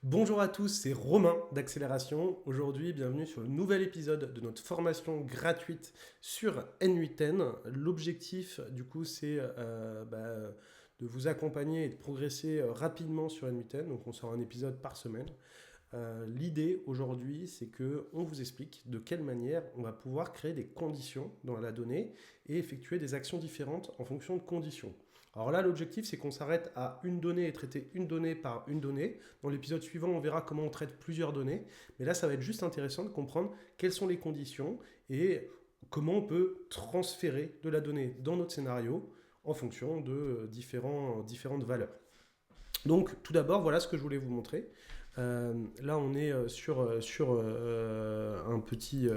Bonjour à tous, c'est Romain d'Accélération. Aujourd'hui, bienvenue sur le nouvel épisode de notre formation gratuite sur N8N. L'objectif, du coup, c'est de vous accompagner et de progresser rapidement sur N8N. Donc, on sort un épisode par semaine. L'idée aujourd'hui, c'est qu'on vous explique de quelle manière on va pouvoir créer des conditions dans la donnée et effectuer des actions différentes en fonction de conditions. Alors là, l'objectif, c'est qu'on s'arrête à une donnée et traiter une donnée par une donnée. Dans l'épisode suivant, on verra comment on traite plusieurs données. Mais là, ça va être juste intéressant de comprendre quelles sont les conditions et comment on peut transférer de la donnée dans notre scénario en fonction de différentes valeurs. Donc, tout d'abord, voilà ce que je voulais vous montrer. Là, on est sur un petit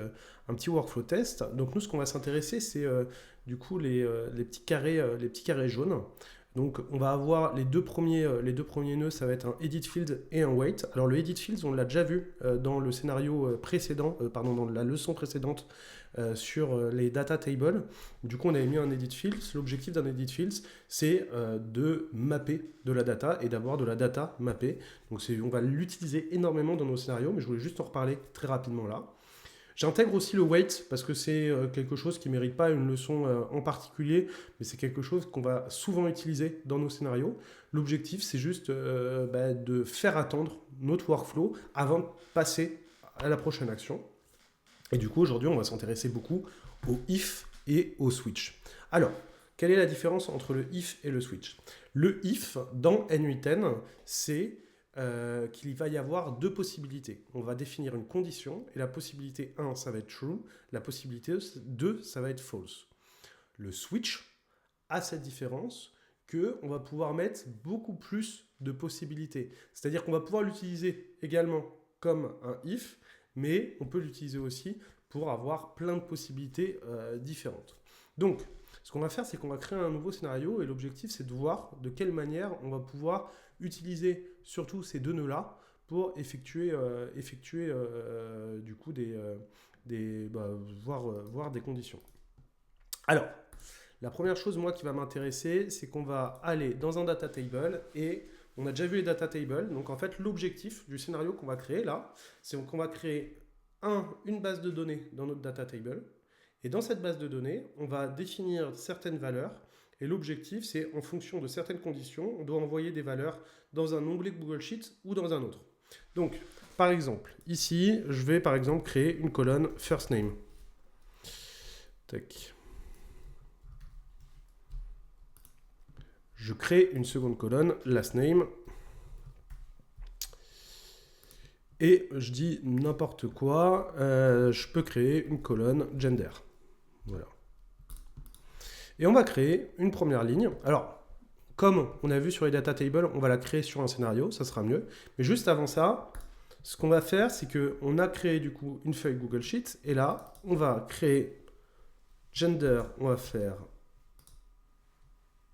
workflow test. Donc, nous, ce qu'on va s'intéresser, c'est du coup les petits carrés jaunes. Donc, on va avoir les deux premiers nœuds, ça va être un edit field et un wait. Alors, le edit field, on l'a déjà vu dans le scénario dans la leçon précédente sur les data tables. Du coup, on avait mis un edit field. L'objectif d'un edit field, c'est de mapper de la data et d'avoir de la data mappée. Donc, on va l'utiliser énormément dans nos scénarios, mais je voulais juste en reparler très rapidement là. J'intègre aussi le wait parce que c'est quelque chose qui ne mérite pas une leçon en particulier, mais c'est quelque chose qu'on va souvent utiliser dans nos scénarios. L'objectif, c'est juste de faire attendre notre workflow avant de passer à la prochaine action. Et du coup, aujourd'hui, on va s'intéresser beaucoup au if et au switch. Alors, quelle est la différence entre le if et le switch? Le if, dans N8N, c'est qu'il va y avoir deux possibilités. On va définir une condition, et la possibilité 1, ça va être true, la possibilité 2, ça va être false. Le switch a cette différence qu'on va pouvoir mettre beaucoup plus de possibilités. C'est-à-dire qu'on va pouvoir l'utiliser également comme un if, mais on peut l'utiliser aussi pour avoir plein de possibilités différentes. Donc, ce qu'on va faire, c'est qu'on va créer un nouveau scénario et l'objectif, c'est de voir de quelle manière on va pouvoir utiliser surtout ces deux nœuds-là pour effectuer du coup voir des conditions. Alors, la première chose, moi, qui va m'intéresser, c'est qu'on va aller dans un data table et on a déjà vu les data tables. Donc, en fait, l'objectif du scénario qu'on va créer là, c'est qu'on va créer une base de données dans notre data table. Et dans cette base de données, on va définir certaines valeurs. Et l'objectif, c'est en fonction de certaines conditions, on doit envoyer des valeurs dans un onglet Google Sheets ou dans un autre. Donc, par exemple, ici, je vais par exemple créer une colonne first name. Tac. Je crée une seconde colonne, last name. Et je dis n'importe quoi, je peux créer une colonne gender. Voilà. Et on va créer une première ligne. Alors, comme on a vu sur les data tables, on va la créer sur un scénario, ça sera mieux. Mais juste avant ça, ce qu'on va faire, c'est qu'on a créé du coup une feuille Google Sheets. Et là, on va créer gender, on va faire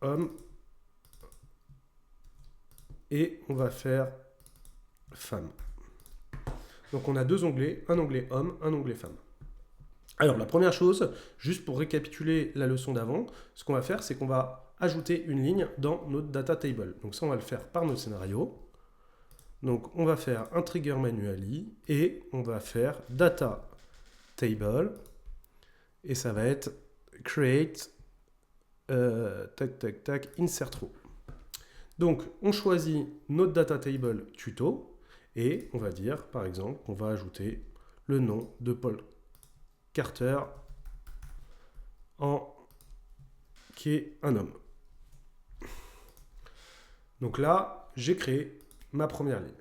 homme. Et on va faire femme. Donc on a deux onglets, un onglet homme, un onglet femme. Alors la première chose, juste pour récapituler la leçon d'avant, ce qu'on va faire, c'est qu'on va ajouter une ligne dans notre data table. Donc ça, on va le faire par notre scénario. Donc on va faire un trigger manually et on va faire data table et ça va être create insert row. Donc on choisit notre data table tuto et on va dire par exemple qu'on va ajouter le nom de Paul Carter qui est un homme. Donc là, j'ai créé ma première ligne.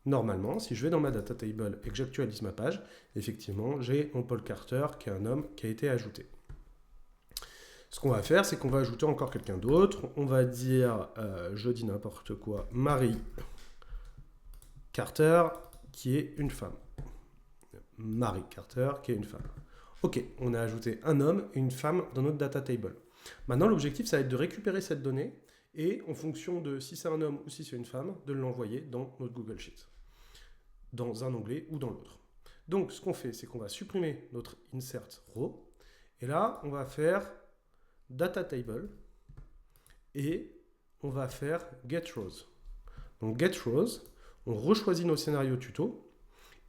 Normalement, si je vais dans ma data table et que j'actualise ma page, effectivement, j'ai mon Paul Carter qui est un homme qui a été ajouté. Ce qu'on va faire, c'est qu'on va ajouter encore quelqu'un d'autre. On va dire, je dis n'importe quoi, Marie Carter qui est une femme. Marie Carter qui est une femme. Ok, on a ajouté un homme et une femme dans notre data table. Maintenant, l'objectif, ça va être de récupérer cette donnée et en fonction de si c'est un homme ou si c'est une femme, de l'envoyer dans notre Google Sheet, dans un onglet ou dans l'autre. Donc, ce qu'on fait, c'est qu'on va supprimer notre insert row et là, on va faire data table et on va faire get rows. Donc, get rows, on rechoisit nos scénarios tuto.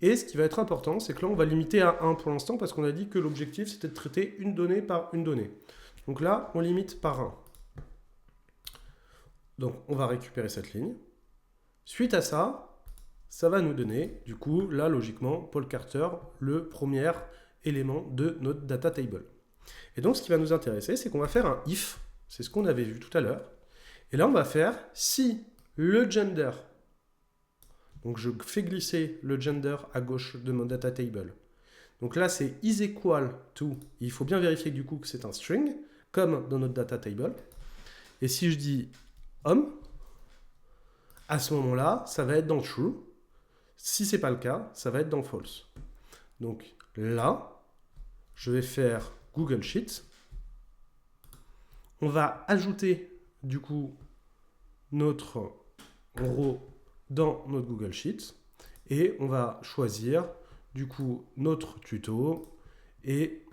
Et ce qui va être important, c'est que là, on va limiter à 1 pour l'instant parce qu'on a dit que l'objectif, c'était de traiter une donnée par une donnée. Donc là, on limite par 1. Donc, on va récupérer cette ligne. Suite à ça, ça va nous donner, du coup, là, logiquement, Paul Carter, le premier élément de notre data table. Et donc, ce qui va nous intéresser, c'est qu'on va faire un if. C'est ce qu'on avait vu tout à l'heure. Et là, on va faire si le gender. Donc, je fais glisser le gender à gauche de mon data table. Donc là, c'est is equal to. Il faut bien vérifier du coup que c'est un string, comme dans notre data table. Et si je dis homme, à ce moment-là, ça va être dans true. Si ce n'est pas le cas, ça va être dans false. Donc là, je vais faire Google Sheet. On va ajouter du coup notre row dans notre Google Sheet et on va choisir du coup notre tuto et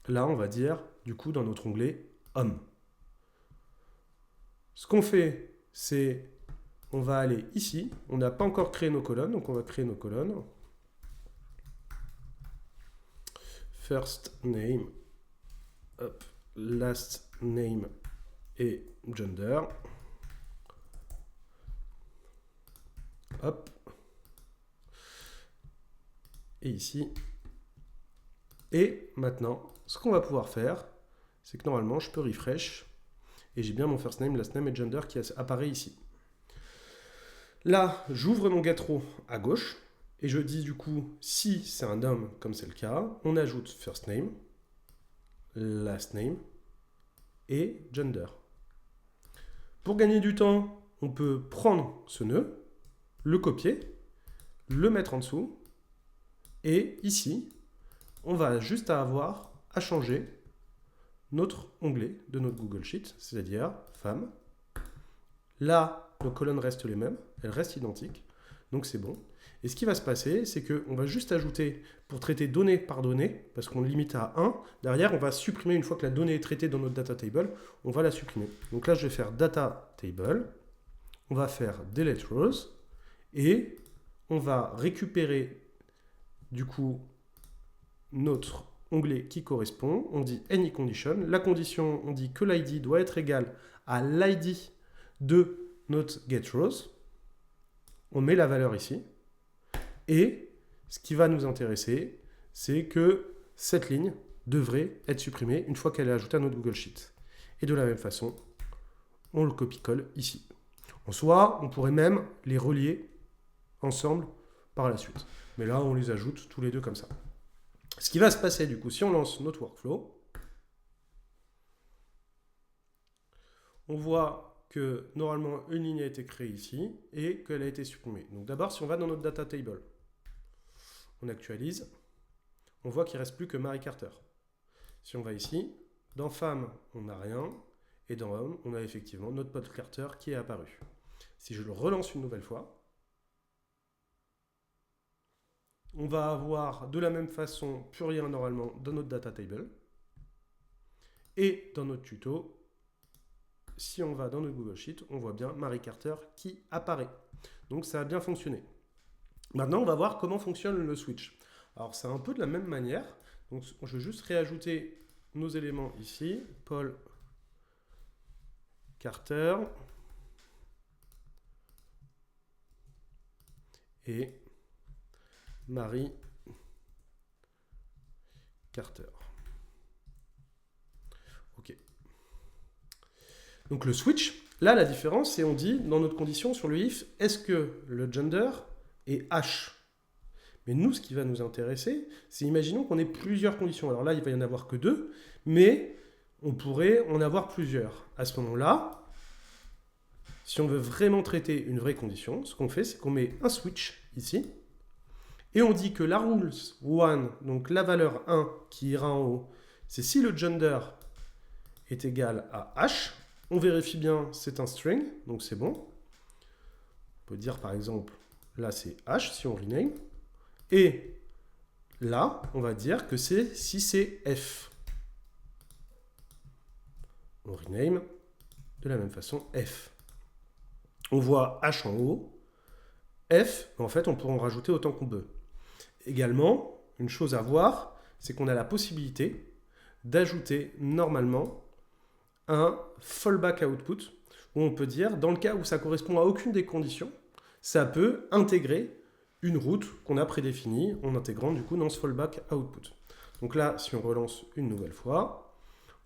là on va dire du coup dans notre onglet homme. Ce qu'on fait, c'est on va aller ici, on n'a pas encore créé nos colonnes, donc on va créer nos colonnes. First name, hop, last name et gender. Hop. Et ici. Et maintenant, ce qu'on va pouvoir faire, c'est que normalement, je peux refresh. Et j'ai bien mon first name, last name et gender qui apparaît ici. Là, j'ouvre mon getRow à gauche. Et je dis du coup, si c'est un homme, comme c'est le cas, on ajoute first name, last name et gender. Pour gagner du temps, on peut prendre ce nœud, le copier, le mettre en dessous, et ici, on va juste avoir à changer notre onglet de notre Google Sheet, c'est-à-dire femme. Là, nos colonnes restent les mêmes, elles restent identiques, donc c'est bon. Et ce qui va se passer, c'est qu'on va juste ajouter, pour traiter donnée par donnée, parce qu'on limite à 1, derrière, on va supprimer, une fois que la donnée est traitée dans notre data table, on va la supprimer. Donc là, je vais faire data table, on va faire delete rows, et on va récupérer du coup notre onglet qui correspond. On dit any condition. La condition, on dit que l'id doit être égal à l'id de notre getRows. On met la valeur ici. Et ce qui va nous intéresser, c'est que cette ligne devrait être supprimée une fois qu'elle est ajoutée à notre Google Sheet. Et de la même façon, on le copie-colle ici. En soi, on pourrait même les relier ensemble par la suite. Mais là, on les ajoute tous les deux comme ça. Ce qui va se passer du coup, si on lance notre workflow, on voit que normalement une ligne a été créée ici et qu'elle a été supprimée. Donc d'abord, si on va dans notre data table, on actualise, on voit qu'il ne reste plus que Mary Carter. Si on va ici, dans femme, on n'a rien, et dans homme, on a effectivement notre Paul Carter qui est apparu. Si je le relance une nouvelle fois, on va avoir de la même façon plus rien normalement dans notre data table. Et dans notre tuto, si on va dans notre Google Sheet, on voit bien Mary Carter qui apparaît. Donc ça a bien fonctionné. Maintenant, on va voir comment fonctionne le switch. Alors c'est un peu de la même manière. Donc je vais juste réajouter nos éléments ici. Paul Carter. Et Mary Carter. Ok. Donc le switch, là la différence, c'est on dit dans notre condition sur le if, est-ce que le gender est H? Mais nous, ce qui va nous intéresser, c'est imaginons qu'on ait plusieurs conditions. Alors là, il va y en avoir que 2, mais on pourrait en avoir plusieurs. À ce moment-là, si on veut vraiment traiter une vraie condition, ce qu'on fait, c'est qu'on met un switch ici, et on dit que la rules 1, donc la valeur 1 qui ira en haut, c'est si le gender est égal à H. On vérifie bien, c'est un string, donc c'est bon. On peut dire par exemple, là c'est H, si on rename. Et là, on va dire que c'est si c'est F. On rename de la même façon F. On voit H en haut. F, en fait, on peut en rajouter autant qu'on veut. Également, une chose à voir, c'est qu'on a la possibilité d'ajouter normalement un fallback output, où on peut dire, dans le cas où ça correspond à aucune des conditions, ça peut intégrer une route qu'on a prédéfinie en intégrant du coup dans ce fallback output. Donc là, si on relance une nouvelle fois,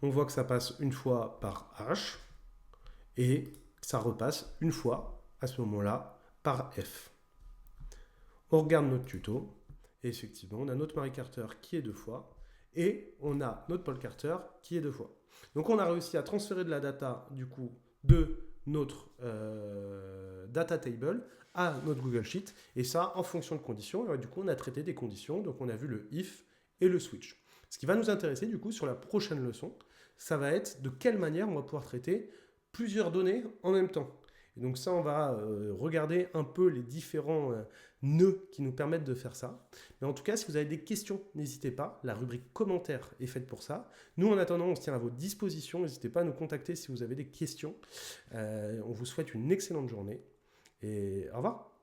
on voit que ça passe une fois par H et ça repasse une fois à ce moment-là par F. On regarde notre tuto et effectivement, on a notre Mary Carter qui est 2 fois et on a notre Paul Carter qui est 2 fois. Donc on a réussi à transférer de la data du coup de notre data table à notre Google Sheet et ça en fonction de conditions. Et du coup on a traité des conditions, donc on a vu le if et le switch. Ce qui va nous intéresser du coup sur la prochaine leçon, ça va être de quelle manière on va pouvoir traiter plusieurs données en même temps. Et donc ça, on va regarder un peu les différents nœuds qui nous permettent de faire ça. Mais en tout cas, si vous avez des questions, n'hésitez pas. La rubrique commentaires est faite pour ça. Nous, en attendant, on se tient à votre disposition. N'hésitez pas à nous contacter si vous avez des questions. On vous souhaite une excellente journée et au revoir.